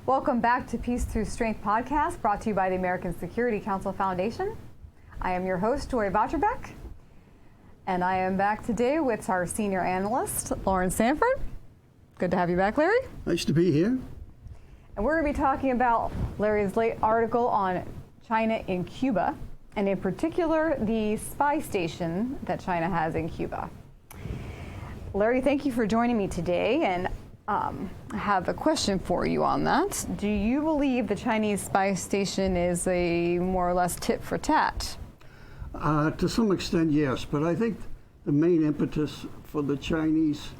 Welcome back to Peace Through Strength podcast, brought to you by the American Security Council Foundation. I am your host, Joy Votrobek, and I am back today with our senior analyst, Laurence Sanford. Good to have you back, Larry. Nice to be here. And we're going to be talking about Larry's late article on China in Cuba, and in particular, the spy station that China has in Cuba. Larry, thank you for joining me today, and I have a question for you on that. Do you believe the Chinese spy station is a more or less tit-for-tat? To some extent, yes, but I think the main impetus for the Chinese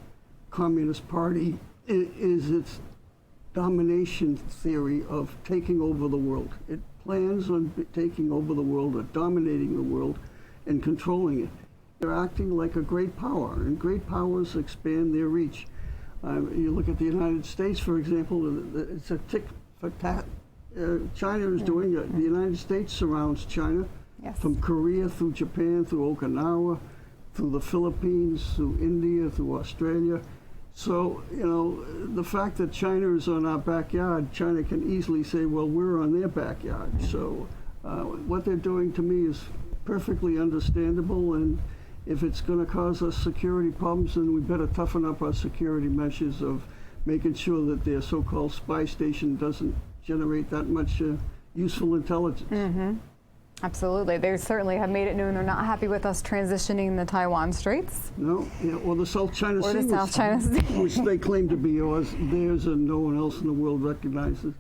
Communist Party is its domination theory of taking over the world. It plans on taking over the world, or dominating the world, and controlling it. They're acting like a great power, and great powers expand their reach. You look at the United States, for example, it's a tit-for-tat. China is doing it. The United States surrounds China, yes, from Korea through Japan, through Okinawa, through the Philippines, through India, through Australia. So, you know, the fact that China is on our backyard, China can easily say, well, we're on their backyard. So what they're doing to me is perfectly understandable, and if it's going to cause us security problems, then we better toughen up our security measures of making sure that their so-called spy station doesn't generate that much useful intelligence. Mm-hmm. Absolutely. They certainly have made it known they're not happy with us transitioning the Taiwan Straits. No, yeah, or the South China Sea, or the South China Sea, which they claim to be theirs and no one else in the world recognizes.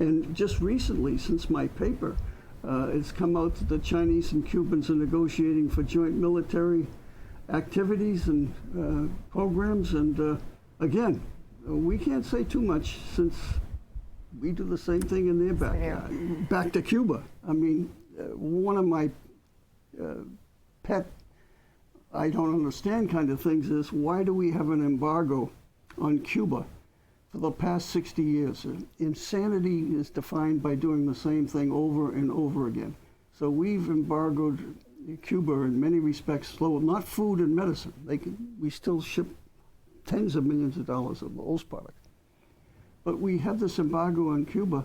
And just recently, since my paper, it's come out that the Chinese and Cubans are negotiating for joint military activities and programs. And again, we can't say too much since we do the same thing in their backyard. Back to Cuba. I mean, one of my pet, I don't understand kind of things is, why do we have an embargo on Cuba for the past 60 years? Insanity is defined by doing the same thing over and over again. So we've embargoed Cuba in many respects, not food and medicine. We still ship tens of millions of dollars of those products. But we have this embargo on Cuba,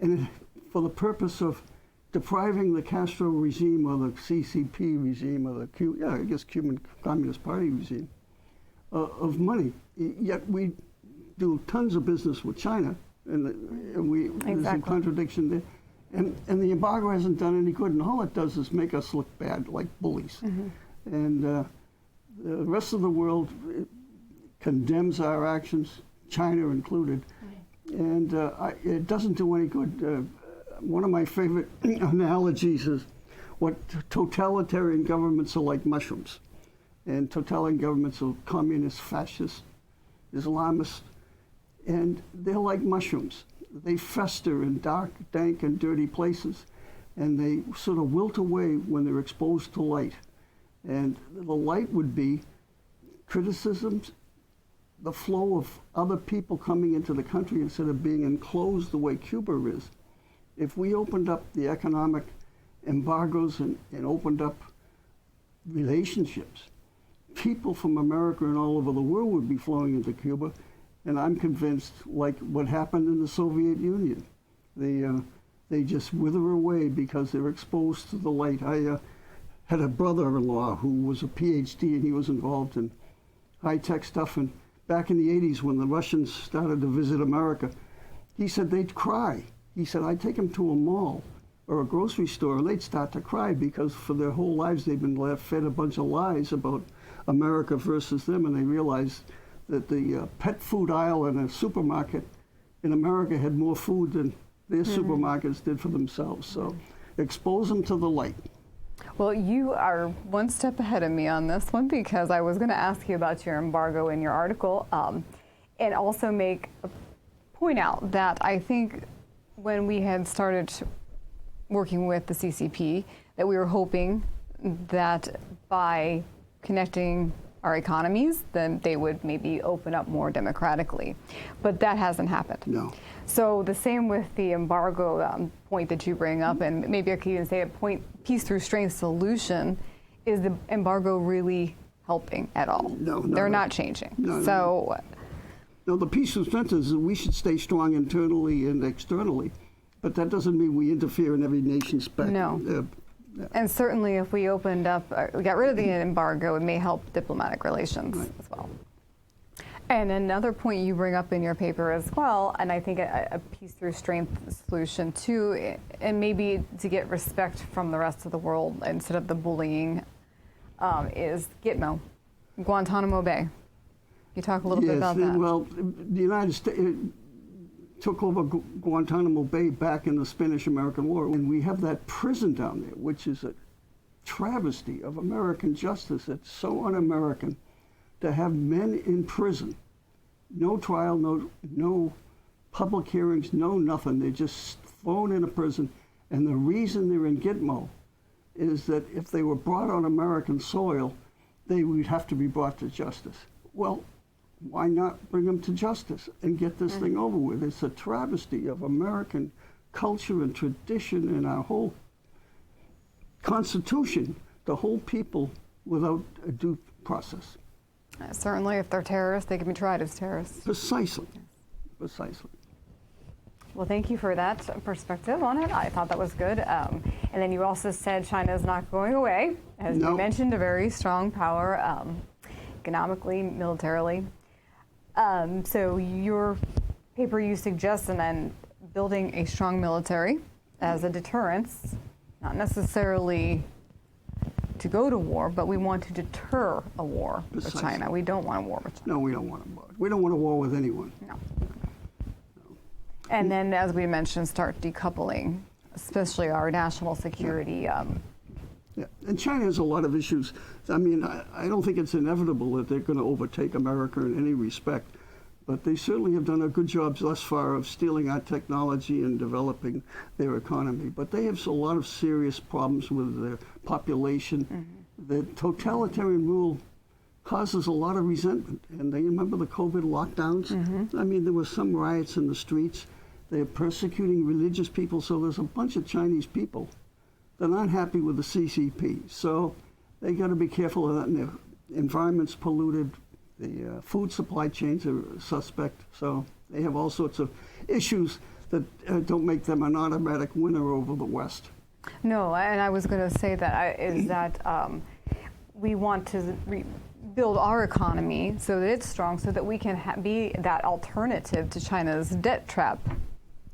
and for the purpose of depriving the Castro regime, or the CCP regime, or the Cuban Communist Party regime, of money. Yet we do tons of business with China, and we there's a contradiction there. And the embargo hasn't done any good, and all it does is make us look bad, like bullies. Mm-hmm. And the rest of the world condemns our actions, China included, and it doesn't do any good. One of my favorite analogies is what totalitarian governments are like mushrooms. And totalitarian governments are communist, fascist, Islamist, and they're like mushrooms. They fester in dark, dank, and dirty places, and they sort of wilt away when they're exposed to light. And the light would be criticisms, the flow of other people coming into the country instead of being enclosed the way Cuba is. If we opened up the economic embargoes and opened up relationships, people from America and all over the world would be flowing into Cuba, and I'm convinced, like what happened in the Soviet Union, they just wither away because they're exposed to the light. I had a brother-in-law who was a PhD, and he was involved in high-tech stuff, and back in the 80s when the Russians started to visit America, he said they'd cry. He said, I'd take them to a mall or a grocery store, and they'd start to cry because for their whole lives they've been fed a bunch of lies about America versus them, and they realized that the pet food aisle in a supermarket in America had more food than their supermarkets did for themselves. So expose them to the light. Well, you are one step ahead of me on this one, because I was going to ask you about your embargo in your article, and also point out that I think when we had started working with the CCP, that we were hoping that by connecting our economies, then they would maybe open up more democratically. But that hasn't happened. No. So the same with the embargo point that you bring up, and maybe I could even say a peace through strength solution. Is the embargo really helping at all? No. They're not changing. No. So Now, the peace through strength is that we should stay strong internally and externally, but that doesn't mean we interfere in every nation's back. No. And certainly if we opened up, got rid of the embargo, it may help diplomatic relations as well. And another point you bring up in your paper as well, and I think a peace through strength solution too, and maybe to get respect from the rest of the world instead of the bullying, is Gitmo, Guantanamo Bay. You talk a little bit about that. Well, the United States took over Guantanamo Bay back in the Spanish-American War, and we have that prison down there, which is a travesty of American justice. It's so un-American to have men in prison, no trial, no public hearings, no nothing. They're just thrown in a prison, and the reason they're in Gitmo is that if they were brought on American soil, they would have to be brought to justice. Well, why not bring them to justice and get this thing over with? It's a travesty of American culture and tradition and our whole Constitution to hold people without a due process. Certainly, if they're terrorists, they can be tried as terrorists. Precisely. Precisely. Well, thank you for that perspective on it. I thought that was good. And then you also said China is not going away. As you mentioned, a very strong power, economically, militarily. So your paper, you suggest, and then building a strong military as a deterrence, not necessarily to go to war, but we want to deter a war with China. We don't want a war with China. No, we don't want a war. We don't want a war with anyone. No. And then, as we mentioned, start decoupling, especially our national security. Yeah, and China has a lot of issues. I mean, I don't think it's inevitable that they're going to overtake America in any respect, but they certainly have done a good job thus far of stealing our technology and developing their economy. But they have a lot of serious problems with their population. The totalitarian rule causes a lot of resentment. And they remember the COVID lockdowns? I mean, there were some riots in the streets. They're persecuting religious people, so there's a bunch of Chinese people that aren't happy with the CCP. So they got to be careful of that. And their environment's polluted. The food supply chains are suspect. So they have all sorts of issues that don't make them an automatic winner over the West. No, and I was going to say that we want to build our economy so that it's strong, so that we can be that alternative to China's debt trap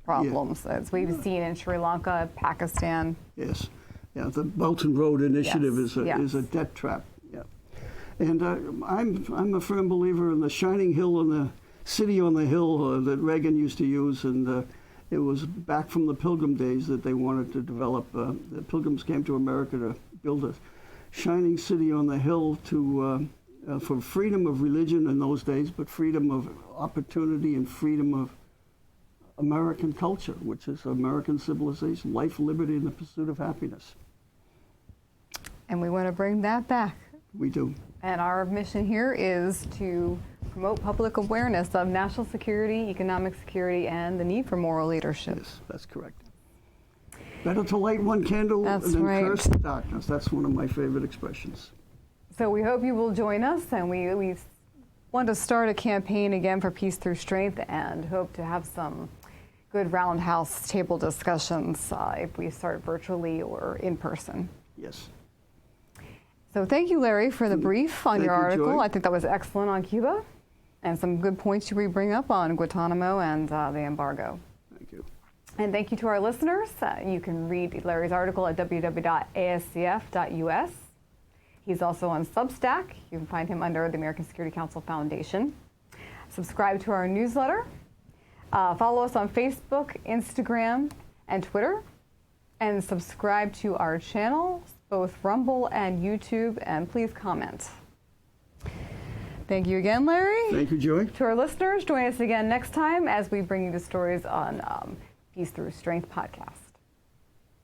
problems, as we've seen in Sri Lanka, Pakistan. Yes, yeah, the Belt and Road Initiative is a debt trap. Yeah, and I'm a firm believer in the shining hill and the city on the hill that Reagan used to use, and it was back from the Pilgrim days that they wanted to develop. The Pilgrims came to America to build a shining city on the hill to for freedom of religion in those days, but freedom of opportunity and freedom of American culture, which is American civilization, life, liberty, and the pursuit of happiness. And we want to bring that back. We do. And our mission here is to promote public awareness of national security, economic security, and the need for moral leadership. Yes, that's correct. Better to light one candle than curse the darkness. That's one of my favorite expressions. So we hope you will join us, and we want to start a campaign again for Peace Through Strength, and hope to have some good roundhouse table discussions if we start virtually or in person. Yes. So thank you, Larry, for the brief on your article. Joy. I think that was excellent on Cuba, and some good points you bring up on Guantanamo and the embargo. Thank you. And thank you to our listeners. You can read Larry's article at www.ascf.us. He's also on Substack. You can find him under the American Security Council Foundation. Subscribe to our newsletter. Follow us on Facebook, Instagram, and Twitter. And subscribe to our channel, both Rumble and YouTube, and please comment. Thank you again, Larry. Thank you, Joy. To our listeners, join us again next time as we bring you the stories on Peace Through Strength podcast.